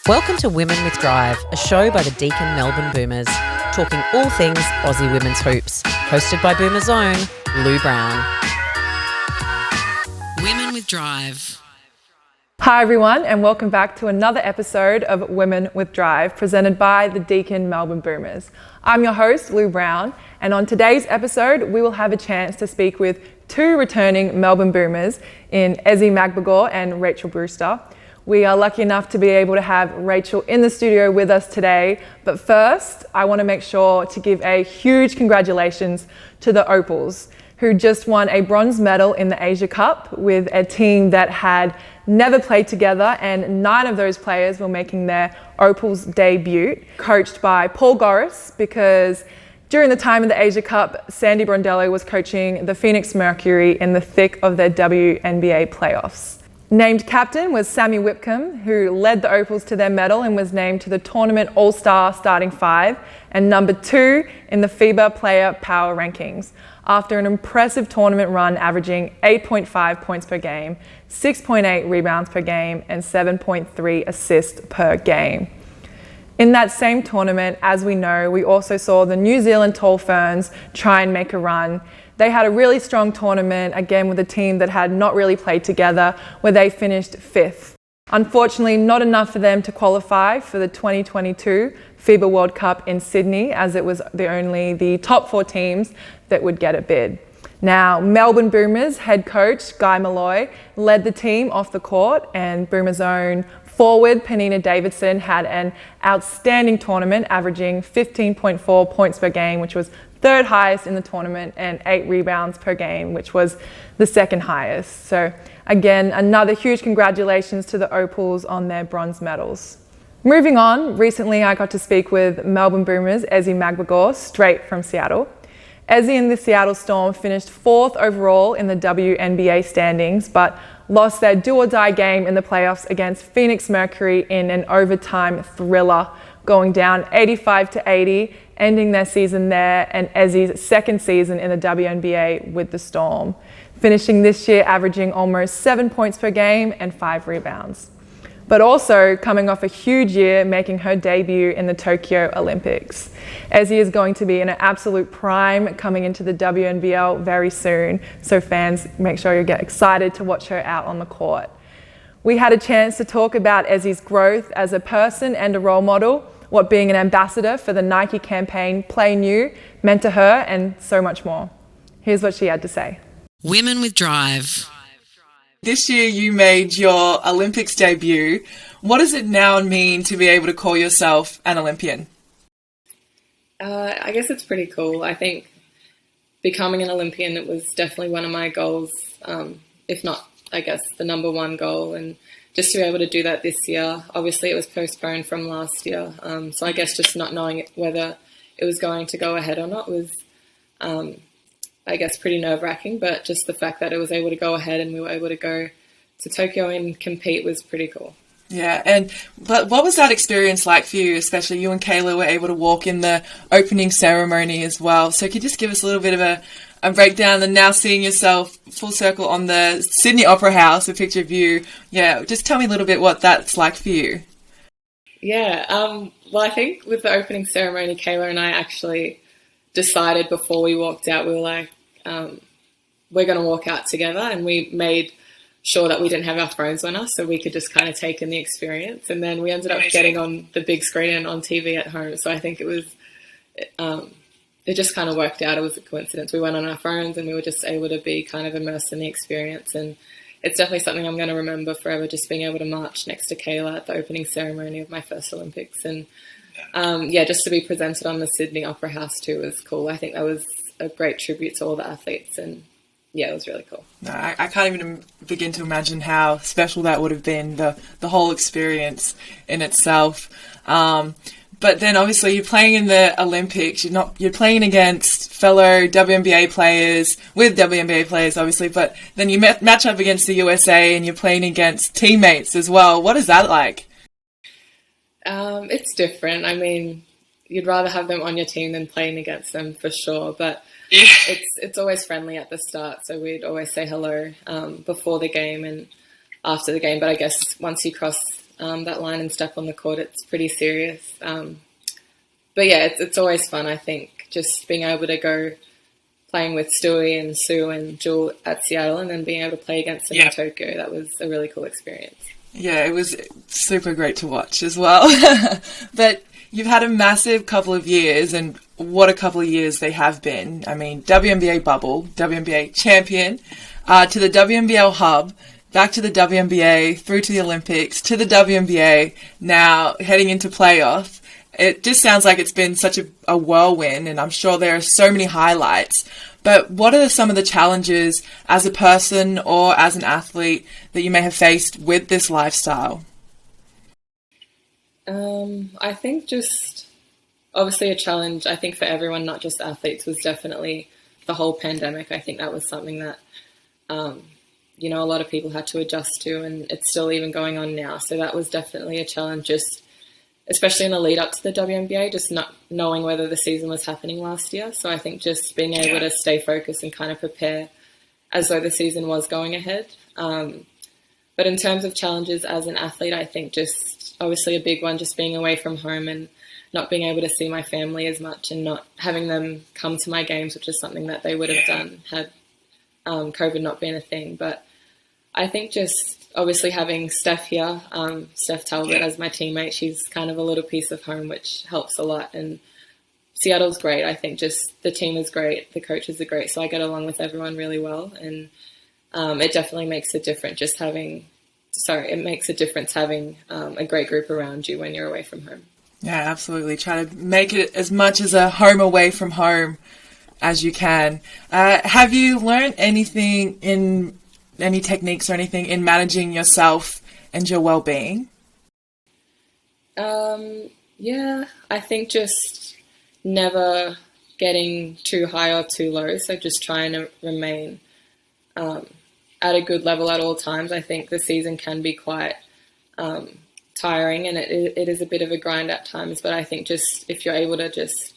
Welcome to Women with Drive, a show by the Deakin Melbourne Boomers, talking all things Aussie women's hoops. Hosted by Boomers' own Lou Braun. Women with Drive. Hi everyone, and welcome back to another episode of Women with Drive, presented by the Deakin Melbourne Boomers. I'm your host, Lou Braun, and on today's episode, we will have a chance to speak with two returning Melbourne Boomers in Ezzy Magbagor and Rachel Brewster. We are lucky enough to be able to have Rachel in the studio with us today. But first, I want to make sure to give a huge congratulations to the Opals, who just won a bronze medal in the Asia Cup with a team that had never played together, and 9 of those players were making their Opals debut, coached by Paul Goris, because during the time of the Asia Cup, Sandy Brondello was coaching the Phoenix Mercury in the thick of their WNBA playoffs. Named captain was Sammy Whitcomb, who led the Opals to their medal and was named to the tournament All-Star starting 5 and number 2 in the FIBA player power rankings after an impressive tournament run averaging 8.5 points per game, 6.8 rebounds per game and 7.3 assists per game. In that same tournament, as we know, we also saw the New Zealand Tall Ferns try and make a run. They had a really strong tournament, again with a team that had not really played together, where they finished 5th. Unfortunately, not enough for them to qualify for the 2022 FIBA World Cup in Sydney, as it was only the top 4 teams that would get a bid. Now, Melbourne Boomers head coach Guy Malloy led the team off the court, and Boomers' own forward Penina Davidson had an outstanding tournament, averaging 15.4 points per game, which was 3rd highest in the tournament, and 8 rebounds per game, which was the 2nd highest. So again, another huge congratulations to the Opals on their bronze medals. Moving on, recently I got to speak with Melbourne Boomers Ezzy Magbagor, straight from Seattle. Ezzy and the Seattle Storm finished 4th overall in the WNBA standings, but lost their do-or-die game in the playoffs against Phoenix Mercury in an overtime thriller, going down 85-80, ending their season there and Ezzy's 2nd season in the WNBA with the Storm, finishing this year averaging almost 7 points per game and 5 rebounds. But also coming off a huge year, making her debut in the Tokyo Olympics. Ezzy is going to be in an absolute prime coming into the WNBL very soon, so fans, make sure you get excited to watch her out on the court. We had a chance to talk about Ezzy's growth as a person and a role model, what being an ambassador for the Nike campaign Play New meant to her, and so much more. Here's what she had to say. Women with Drive. This year you made your Olympics debut. What does it now mean to be able to call yourself an Olympian? I guess it's pretty cool. I think becoming an Olympian, it was definitely one of my goals, if not, I guess, the number one goal. And just to be able to do that this year, obviously it was postponed from last year. So I guess just not knowing whether it was going to go ahead or not was, I guess, pretty nerve-wracking. But just the fact that it was able to go ahead and we were able to go to Tokyo and compete was pretty cool. Yeah, but what was that experience like for you, especially you and Kayla were able to walk in the opening ceremony as well. So could you just give us a little bit of a breakdown, and now seeing yourself full circle on the Sydney Opera House, a picture of you. Yeah, just tell me a little bit what that's like for you. Yeah, well, I think with the opening ceremony, Kayla and I actually decided before we walked out, we were like, we're going to walk out together, and we made sure that we didn't have our phones on us so we could just kind of take in the experience. And then we ended up getting on the big screen and on TV at home. So I think it was, it just kind of worked out. It was a coincidence. We went on our phones and we were just able to be kind of immersed in the experience. And it's definitely something I'm going to remember forever, just being able to march next to Kayla at the opening ceremony of my first Olympics. And just to be presented on the Sydney Opera House too was cool. I think that was a great tribute to all the athletes, and yeah, it was really cool. No, I can't even begin to imagine how special that would have been, the whole experience in itself. But then obviously you're playing in the Olympics, you're playing against fellow WNBA players, with WNBA players obviously, but then you match up against the USA and you're playing against teammates as well. What is that like? It's different. I mean, you'd rather have them on your team than playing against them for sure, but yeah. It's always friendly at the start, so we'd always say hello before the game and after the game. But I guess once you cross that line and step on the court. It's pretty serious. But yeah, it's always fun, I think, just being able to go playing with Stewie and Sue and Jewel at Seattle and then being able to play against them in Tokyo. That was a really cool experience. Yeah, it was super great to watch as well. But you've had a massive couple of years, and what a couple of years they have been. I mean, WNBA bubble, WNBA champion, to the WNBL hub, back to the WNBA, through to the Olympics, to the WNBA, now heading into playoff. It just sounds like it's been such a whirlwind, and I'm sure there are so many highlights. But what are some of the challenges as a person or as an athlete that you may have faced with this lifestyle? I think just obviously a challenge, I think for everyone, not just athletes, was definitely the whole pandemic. I think that was something that, a lot of people had to adjust to, and it's still even going on now. So that was definitely a challenge, just especially in the lead up to the WNBA, just not knowing whether the season was happening last year. So I think just being able to stay focused and kind of prepare as though the season was going ahead. But in terms of challenges as an athlete, I think just obviously a big one, just being away from home and not being able to see my family as much and not having them come to my games, which is something that they would have done had COVID not been a thing. But I think just obviously having Steph here, Steph Talbot as my teammate, she's kind of a little piece of home, which helps a lot. And Seattle's great. I think just the team is great. The coaches are great. So I get along with everyone really well. And it definitely makes a difference having a great group around you when you're away from home. Yeah, absolutely. Try to make it as much as a home away from home as you can. Have you learned anything any techniques or anything in managing yourself and your well-being? Yeah, I think just never getting too high or too low. So just trying to remain at a good level at all times. I think the season can be quite tiring, and it is a bit of a grind at times. But I think just if you're able to just,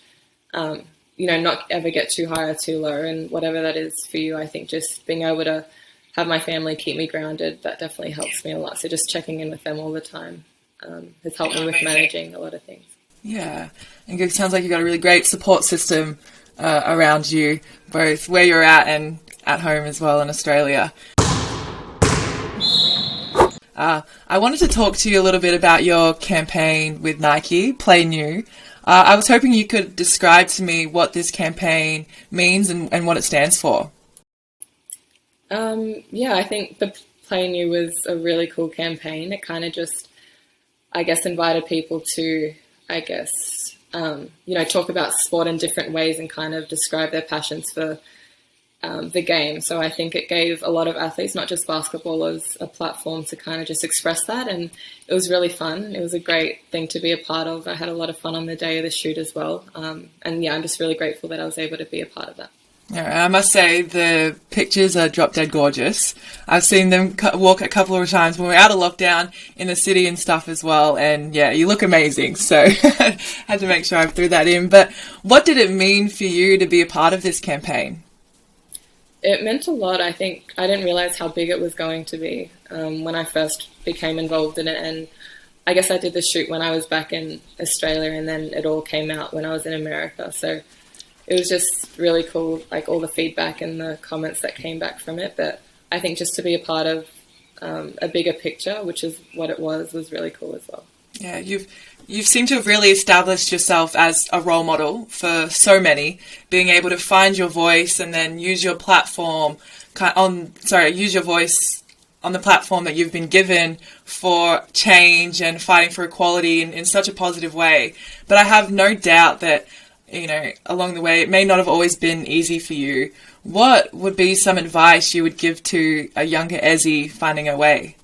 not ever get too high or too low, and whatever that is for you, I think just being able to have my family keep me grounded, that definitely helps me a lot. So just checking in with them all the time has helped me with managing a lot of things. Yeah, and it sounds like you've got a really great support system around you, both where you're at and at home as well in Australia. I wanted to talk to you a little bit about your campaign with Nike, Play New. I was hoping you could describe to me what this campaign means and what it stands for. I think the Play New was a really cool campaign. It kind of just, invited people to, talk about sport in different ways and kind of describe their passions for the game. So I think it gave a lot of athletes, not just basketballers, a platform to kind of just express that. And it was really fun. It was a great thing to be a part of. I had a lot of fun on the day of the shoot as well. I'm just really grateful that I was able to be a part of that. Yeah, I must say the pictures are drop dead gorgeous. I've seen them walk a couple of times when we're out of lockdown in the city and stuff as well. And yeah, you look amazing. So had to make sure I threw that in. But what did it mean for you to be a part of this campaign? It meant a lot. I think I didn't realize how big it was going to be when I first became involved in it. And I guess I did the shoot when I was back in Australia, and then it all came out when I was in America. So it was just really cool, like all the feedback and the comments that came back from it. But I think just to be a part of a bigger picture, which is what it was really cool as well. Yeah, you've seemed to have really established yourself as a role model for so many, being able to find your voice and then use your platform use your voice on the platform that you've been given for change and fighting for equality in such a positive way. But I have no doubt that, along the way, it may not have always been easy for you. What would be some advice you would give to a younger Ezzy finding her way?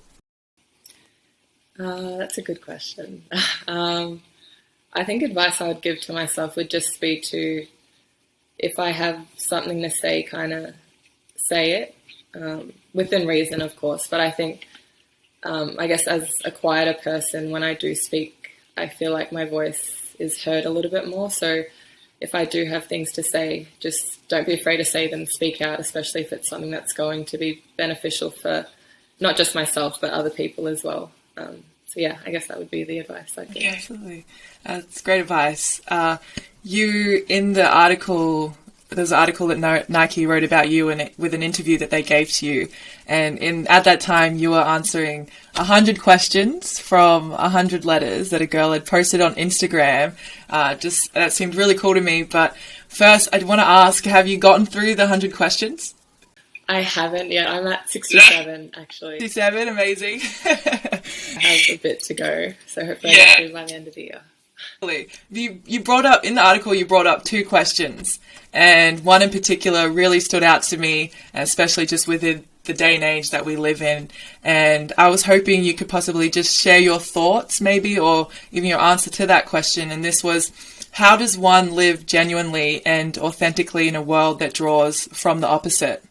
That's a good question. I think advice I would give to myself would just be to, if I have something to say, kind of say it, within reason, of course. But I think, as a quieter person, when I do speak, I feel like my voice is heard a little bit more. So if I do have things to say, just don't be afraid to say them, speak out, especially if it's something that's going to be beneficial for not just myself, but other people as well. So yeah, I guess that would be the advice I'd give. Yeah, absolutely. It's great advice. You, in the article, there's an article that Nike wrote about you with an interview that they gave to you. And at that time, you were answering 100 questions from 100 letters that a girl had posted on Instagram. That seemed really cool to me. But first, I'd want to ask, have you gotten through the 100 questions? I haven't yet. I'm at 67, actually. 67, amazing. I have a bit to go, so hopefully I get through by the end of the year. You brought up, in the article, you brought up 2 questions, and one in particular really stood out to me, especially just within the day and age that we live in. And I was hoping you could possibly just share your thoughts, maybe, or even your answer to that question. And this was, how does one live genuinely and authentically in a world that draws from the opposite?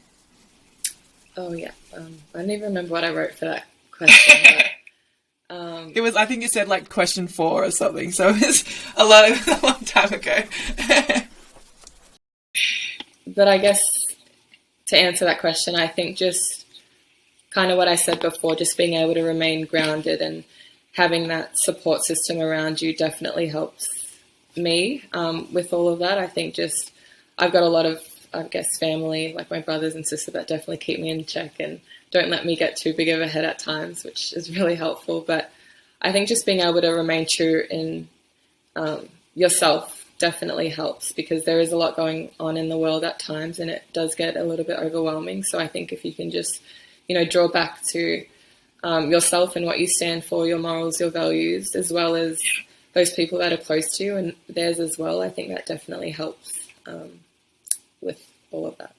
Oh, yeah. I don't even remember what I wrote for that question. But, it was, I think you said like question 4 or something. So it was a long time ago. But I guess to answer that question, I think just kind of what I said before, just being able to remain grounded and having that support system around you definitely helps me with all of that. I think just I've got a lot of, I guess, family, like my brothers and sisters, that definitely keep me in check and don't let me get too big of a head at times, which is really helpful. But I think just being able to remain true in yourself definitely helps, because there is a lot going on in the world at times and it does get a little bit overwhelming. So I think if you can just, draw back to yourself and what you stand for, your morals, your values, as well as those people that are close to you and theirs as well, I think that definitely helps with all of that.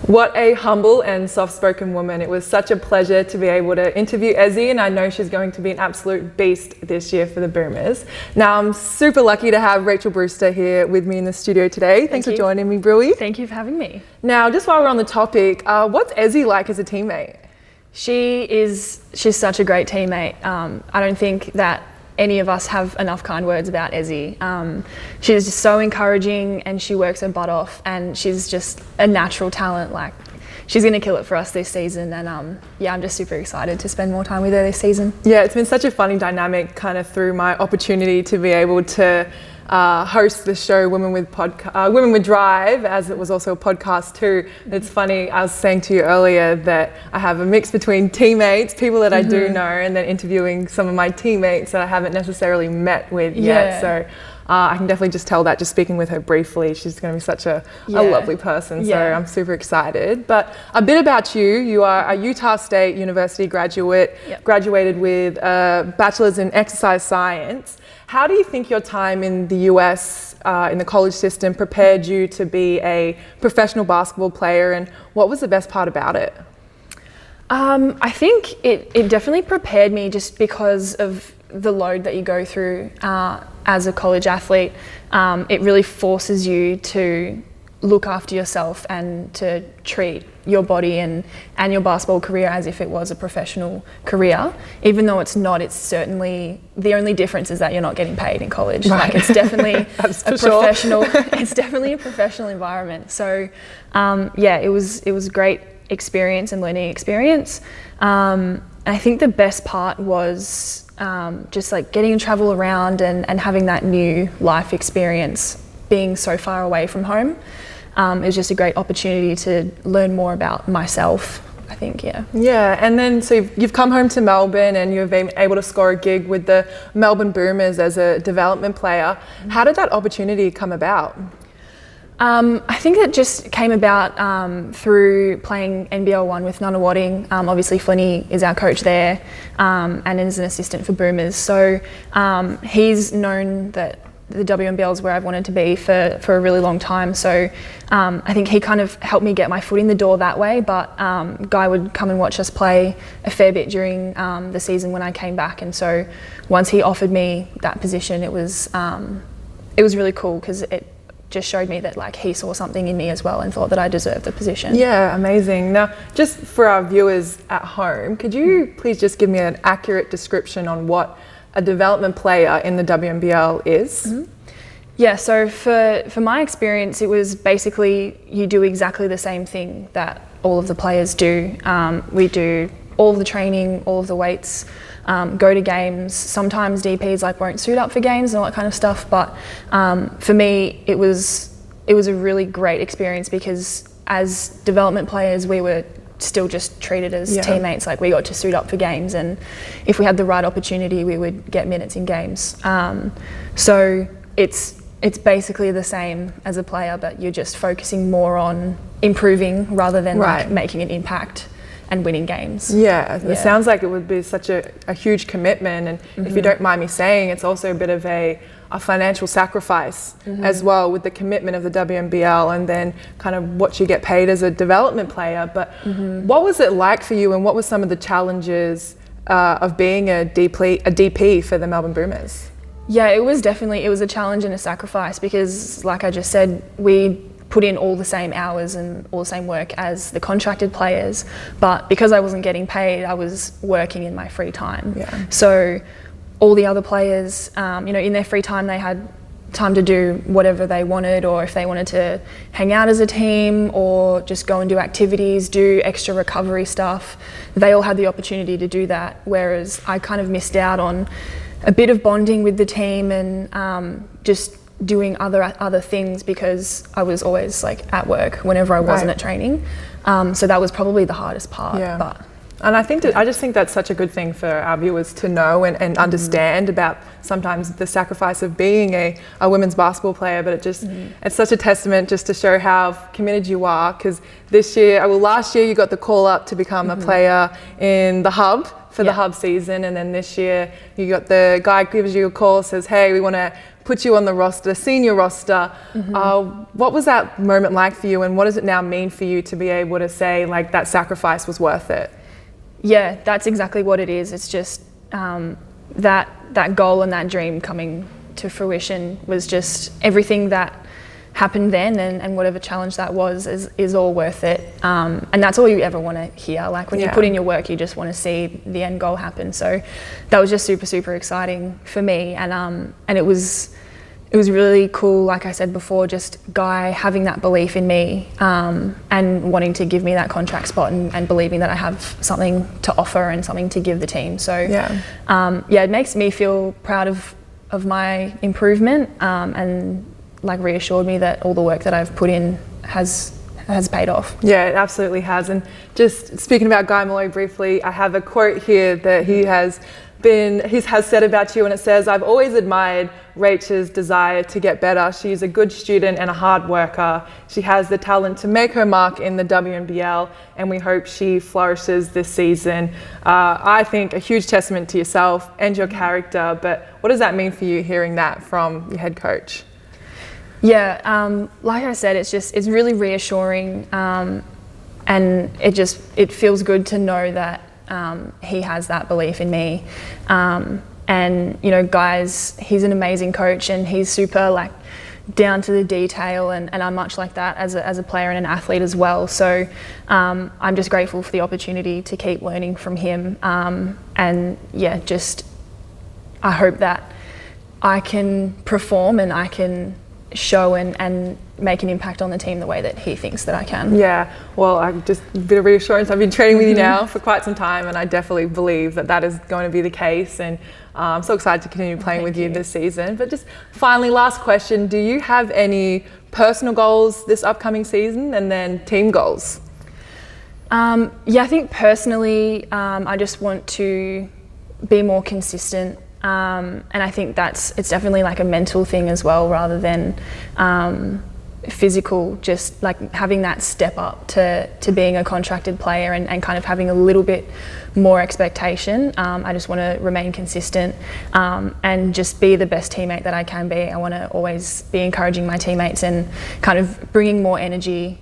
What a humble and soft-spoken woman. It was such a pleasure to be able to interview Ezzy, and I know she's going to be an absolute beast this year for the Boomers. Now, I'm super lucky to have Rachel Brewster here with me in the studio today. Thanks for joining me, Brewy. Thank you for having me. Now, just while we're on the topic, what's Ezzy like as a teammate? She's such a great teammate. I don't think that any of us have enough kind words about Ezzy. She's just so encouraging and she works her butt off, and she's just a natural talent. Like, she's going to kill it for us this season, and I'm just super excited to spend more time with her this season. Yeah, it's been such a funny dynamic kind of through my opportunity to be able to host the show Women with Drive, as it was also a podcast too. It's funny, I was saying to you earlier that I have a mix between teammates, people that I do know, and then interviewing some of my teammates that I haven't necessarily met with yet. So I can definitely just tell that just speaking with her briefly, she's going to be such a lovely person. So I'm super excited. But a bit about you. You are a Utah State University graduate, graduated with a bachelor's in exercise science. How do you think your time in the US in the college system prepared you to be a professional basketball player, and what was the best part about it? I think it definitely prepared me just because of the load that you go through as a college athlete. It really forces you to look after yourself and to treat your body and your basketball career as if it was a professional career. Even though it's not, it's certainly, the only difference is that you're not getting paid in college. Right. Like, it's definitely a professional, sure. It's definitely a professional environment. So it was a great experience and learning experience. I think the best part was just like getting to travel around and having that new life experience, being so far away from home. It was just a great opportunity to learn more about myself, I think, Yeah, and then so you've come home to Melbourne and you've been able to score a gig with the Melbourne Boomers as a development player. How did that opportunity come about? I think it just came about through playing NBL 1 with Nunawading. Obviously, Flinny is our coach there and is an assistant for Boomers. So he's known that the WNBL is where I've wanted to be for a really long time. So I think he kind of helped me get my foot in the door that way. But Guy would come and watch us play a fair bit during the season when I came back. And so once he offered me that position, it was really cool, because it just showed me that like he saw something in me as well and thought that I deserved the position. Yeah, amazing. Now, just for our viewers at home, could you please just give me an accurate description on what a development player in the WNBL is? Mm-hmm. Yeah, so for my experience, it was basically you do exactly the same thing that all of the players do. We do all of the training, all of the weights, go to games. Sometimes DPs like won't suit up for games and all that kind of stuff, but for me it was a really great experience because as development players we were still just treated as teammates. Like we got to suit up for games, and if we had the right opportunity we would get minutes in games. So it's basically the same as a player, but you're just focusing more on improving rather than like making an impact and winning games. It sounds like it would be such a huge commitment, and if you don't mind me saying, it's also a bit of a financial sacrifice as well, with the commitment of the WNBL and then kind of what you get paid as a development player. But what was it like for you, and what were some of the challenges of being a DP for the Melbourne Boomers? Yeah, it was a challenge and a sacrifice because, like I just said, we put in all the same hours and all the same work as the contracted players, but because I wasn't getting paid, I was working in my free time. So all the other players, in their free time, they had time to do whatever they wanted, or if they wanted to hang out as a team or just go and do activities, do extra recovery stuff, they all had the opportunity to do that, whereas I kind of missed out on a bit of bonding with the team and just doing other things because I was always like at work whenever I wasn't at training. So that was probably the hardest part. But and I just think that's such a good thing for our viewers to know and understand about sometimes the sacrifice of being a women's basketball player. But it's such a testament just to show how committed you are, because last year you got the call up to become a player in the hub for the hub season, and then this year you got the guy gives you a call, says, hey, we want to put you on the roster, senior roster. What was that moment like for you, and what does it now mean for you to be able to say like that sacrifice was worth it? Yeah, that's exactly what it is. It's just that goal and that dream coming to fruition was just everything that happened then, and whatever challenge that was is all worth it. And that's all you ever want to hear. Like when you put in your work, you just want to see the end goal happen. So that was just super, super exciting for me. And it was really cool, like I said before, just Guy having that belief in me and wanting to give me that contract spot and believing that I have something to offer and something to give the team. So it makes me feel proud of my improvement and like reassured me that all the work that I've put in has paid off. Yeah, it absolutely has. And just speaking about Guy Malloy briefly, I have a quote here that he has said about you, and it says, I've always admired Rachel's desire to get better. She's a good student and a hard worker. She has the talent to make her mark in the WNBL, and we hope she flourishes this season. I think a huge testament to yourself and your character, but what does that mean for you hearing that from your head coach? Yeah, like I said, it's really reassuring, and it feels good to know that he has that belief in me. And guys, he's an amazing coach, and he's super like down to the detail, and I'm much like that as a player and an athlete as well. So I'm just grateful for the opportunity to keep learning from him. And yeah, just I hope that I can perform and I can show and make an impact on the team the way that he thinks that I can. Yeah, well, just a bit of reassurance. I've been training with you now for quite some time, and I definitely believe that is going to be the case, and I'm so excited to continue playing with you this season. But just finally, last question, do you have any personal goals this upcoming season and then team goals? I think personally, I just want to be more consistent. And I think it's definitely like a mental thing as well, rather than physical, just like having that step up to being a contracted player and kind of having a little bit more expectation. I just want to remain consistent and just be the best teammate that I can be. I want to always be encouraging my teammates and kind of bringing more energy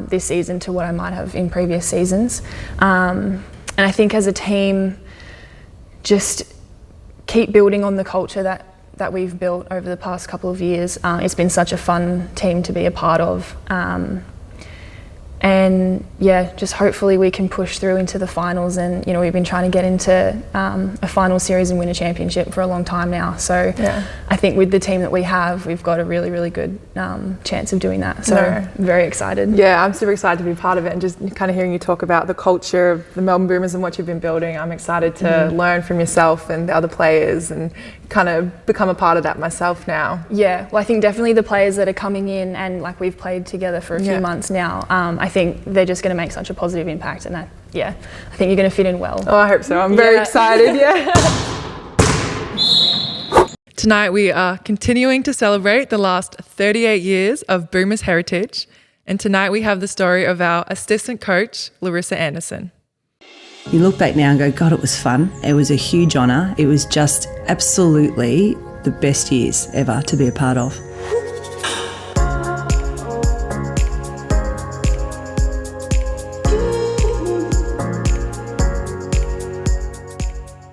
this season to what I might have in previous seasons. And I think as a team, just keep building on the culture that we've built over the past couple of years. It's been such a fun team to be a part of. And yeah, just hopefully we can push through into the finals. And you know, we've been trying to get into a final series and win a championship for a long time now. So I think with the team that we have, we've got a really, really good chance of doing that. So I'm very excited. Yeah, I'm super excited to be part of it, and just kind of hearing you talk about the culture of the Melbourne Boomers and what you've been building. I'm excited to learn from yourself and the other players and kind of become a part of that myself now. Yeah, well, I think definitely the players that are coming in, and like we've played together for a few months now, I think they're just going to make such a positive impact, and I think you're going to fit in well. Oh, I hope so. I'm very excited. Tonight we are continuing to celebrate the last 38 years of Boomers heritage, and tonight we have the story of our assistant coach, Larissa Anderson. You look back now and go, God, it was fun. It was a huge honour. It was just absolutely the best years ever to be a part of.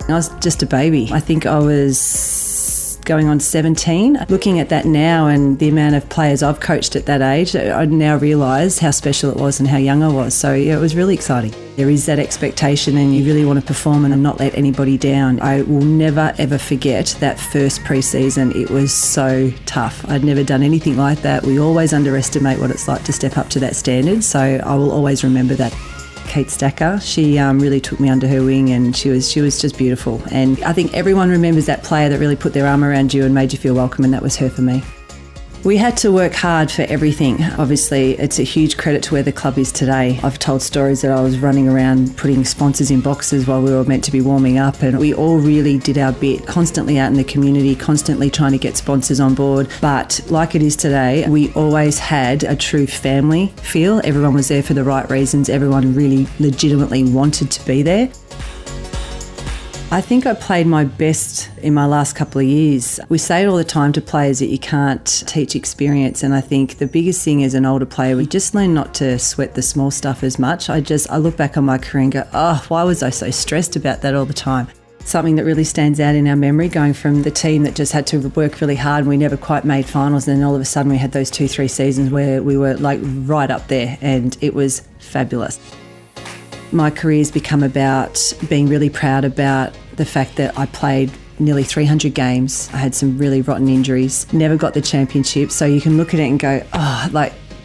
I was just a baby. I think I was going on 17. Looking at that now and the amount of players I've coached at that age, I now realise how special it was and how young I was. So yeah, it was really exciting. There is that expectation and you really want to perform and not let anybody down. I will never ever forget that first pre-season. It was so tough. I'd never done anything like that. We always underestimate what it's like to step up to that standard. So I will always remember that. Kate Stacker, she really took me under her wing, and she was just beautiful. And I think everyone remembers that player that really put their arm around you and made you feel welcome, and that was her for me. We had to work hard for everything. Obviously, it's a huge credit to where the club is today. I've told stories that I was running around putting sponsors in boxes while we were meant to be warming up, and we all really did our bit, constantly out in the community, constantly trying to get sponsors on board. But like it is today, we always had a true family feel. Everyone was there for the right reasons. Everyone really legitimately wanted to be there. I think I played my best in my last couple of years. We say it all the time to players that you can't teach experience, and I think the biggest thing as an older player, we just learn not to sweat the small stuff as much. I look back on my career and go, oh, why was I so stressed about that all the time? Something that really stands out in our memory, going from the team that just had to work really hard and we never quite made finals, and then all of a sudden we had those 2-3 seasons where we were like right up there, and it was fabulous. My career's become about being really proud about the fact that I played nearly 300 games. I had some really rotten injuries, never got the championship. So you can look at it and go,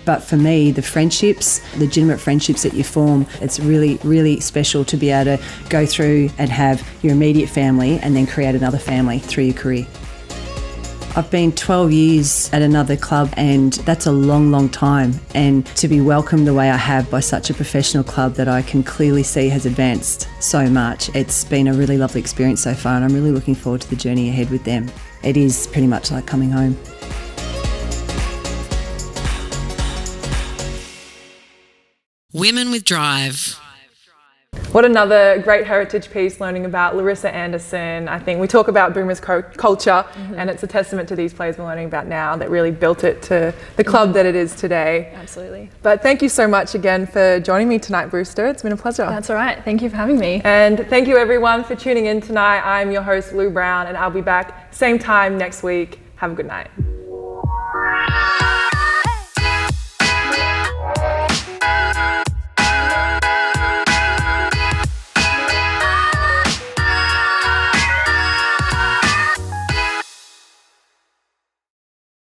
but for me, the friendships, legitimate friendships that you form, it's really, really special to be able to go through and have your immediate family and then create another family through your career. I've been 12 years at another club, and that's a long, long time. And to be welcomed the way I have by such a professional club that I can clearly see has advanced so much, it's been a really lovely experience so far, and I'm really looking forward to the journey ahead with them. It is pretty much like coming home. Women with Drive. What another great heritage piece, learning about Larissa Anderson. I think we talk about Boomers culture, and it's a testament to these players we're learning about now that really built it to the club that it is today. Absolutely. But thank you so much again for joining me tonight, Brewster. It's been a pleasure. That's all right. Thank you for having me. And thank you everyone for tuning in tonight. I'm your host, Lou Braun, and I'll be back same time next week. Have a good night.